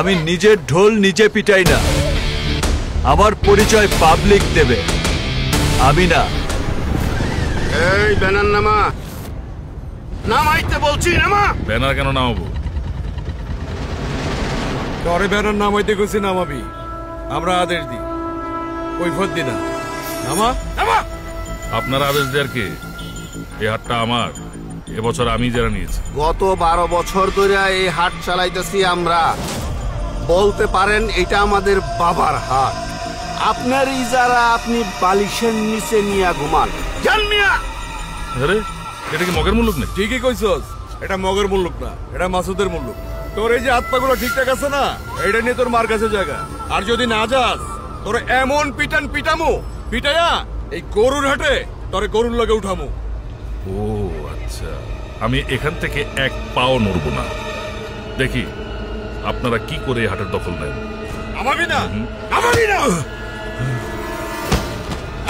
আমি নিজের ঢোল নিজে পিটাই না, আমার পরিচয় পাবলিক দেবে, আমি না। এই ব্যানার নামা, নামাইতে বলছি, নামা। ব্যানার কেন নামাবো? তোরে ব্যানার নামাইতে গেছি, নামাবি। আমরা আদেশ দিই, কৈফিয়ত দি না। নামা নামা। আপনার আদেশ দেওয়ার কে? এই হাটটা আমার, এবছর আমি যারা নিয়েছি। গত 12 বছর ধরে এই হাট চালাইতেছি আমরা। বলতে পারেন এটা আমাদের বাবার হাট। আপনার ইজারা আপনি বালিশের নিচে নিয়ে ঘুমান। জান মিয়া, আরে এটা কি মগের মুল্লুক নেই? ঠিকই কইছস, এটা মগের মুল্লুক না, এটা মাসুদের মুল্লুক। তোর এই যে আত্মাগুলো ঠিকঠাক আছে না, এইটা নিয়ে তোর মার কাছে জায়গা। আর যদি না যাস, তোর এমন পিটান পিটামু, পিটাইয়া এই গরুর হাটে তোরে গরুর লগে উঠামু। ও আচ্ছা, আমি এখান থেকে এক পাও নড়বো না। দেখি আপনারা কি করে এই হাটের দখল নেন। আমাবি না, আমাবি না।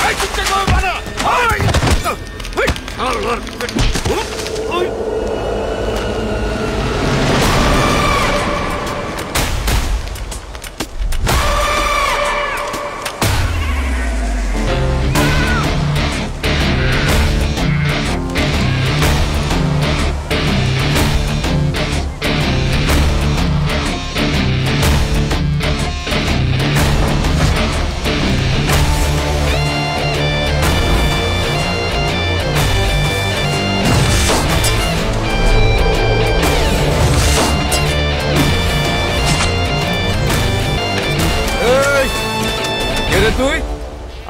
এই চিন্তা করবা না। তুই?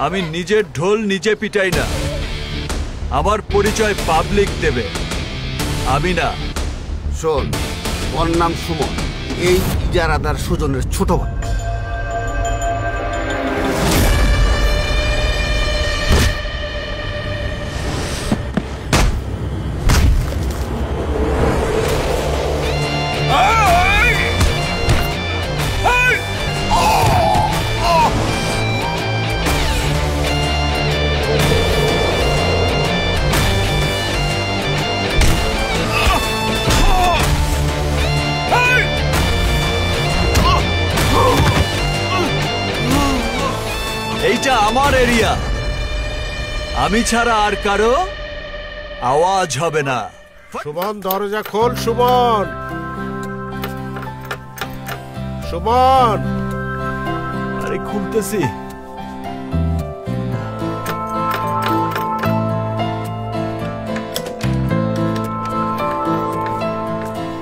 আমি নিজের ঢোল নিজে পিটাই না, আমার পরিচয় পাবলিক দেবে, আমি না। শোন, ওর নাম সুমন, এই ইজারাদার সুজনের ছোট ভাই। এইটা আমার এরিয়া, আমি ছাড়া আর কারো আওয়াজ হবে না। সুমন, দরজা খোল। সুমন, সুমন। আরে খুলতেছি।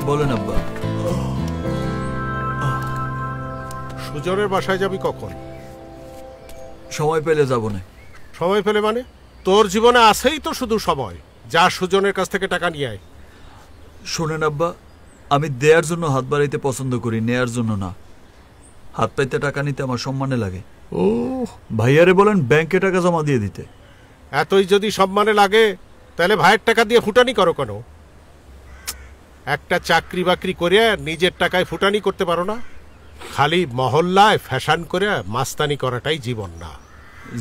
বলেন আব্বা। সুজনের বাসায় যাবি কখন? সময় পেলে যাব না। সময় পেলে মানে? তোর জীবনে আছেই তো শুধু সময়। যা সুজনের কাছ থেকে টাকা নিয়ে আয়। শোনেন আব্বা, আমি দেয়ার জন্য হাত বাড়াইতে পছন্দ করি, নেয়ার জন্য না। হাত পাইতে টাকা নিতে আমার সম্মানে লাগে। ও ভাইয়ারে বলেন ব্যাংকে টাকা জমা দিয়ে দিতে। এতই যদি সম্মানে লাগে, তাহলে ভাইয়ের টাকা দিয়ে ফুটানি করো কেন? একটা চাকরি বাকরি করে নিজের টাকায় ফুটানি করতে পারো না? খালি মহল্লায় ফ্যাশন করে মাস্তানি করাটাই জীবন না।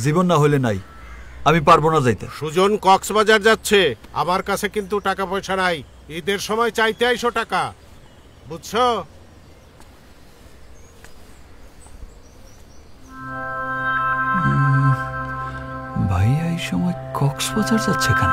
জীবন না হলে নাই, আমি পারবো না যাইতে। সুজন কক্সবাজার যাচ্ছে, আমার কাছে কিন্তু টাকা পয়সা নাই। ঈদের সময় চাইতে আইসো টাকা, বুঝছো? ভাইয়া এই সময় কক্সবাজার যাচ্ছে কেন?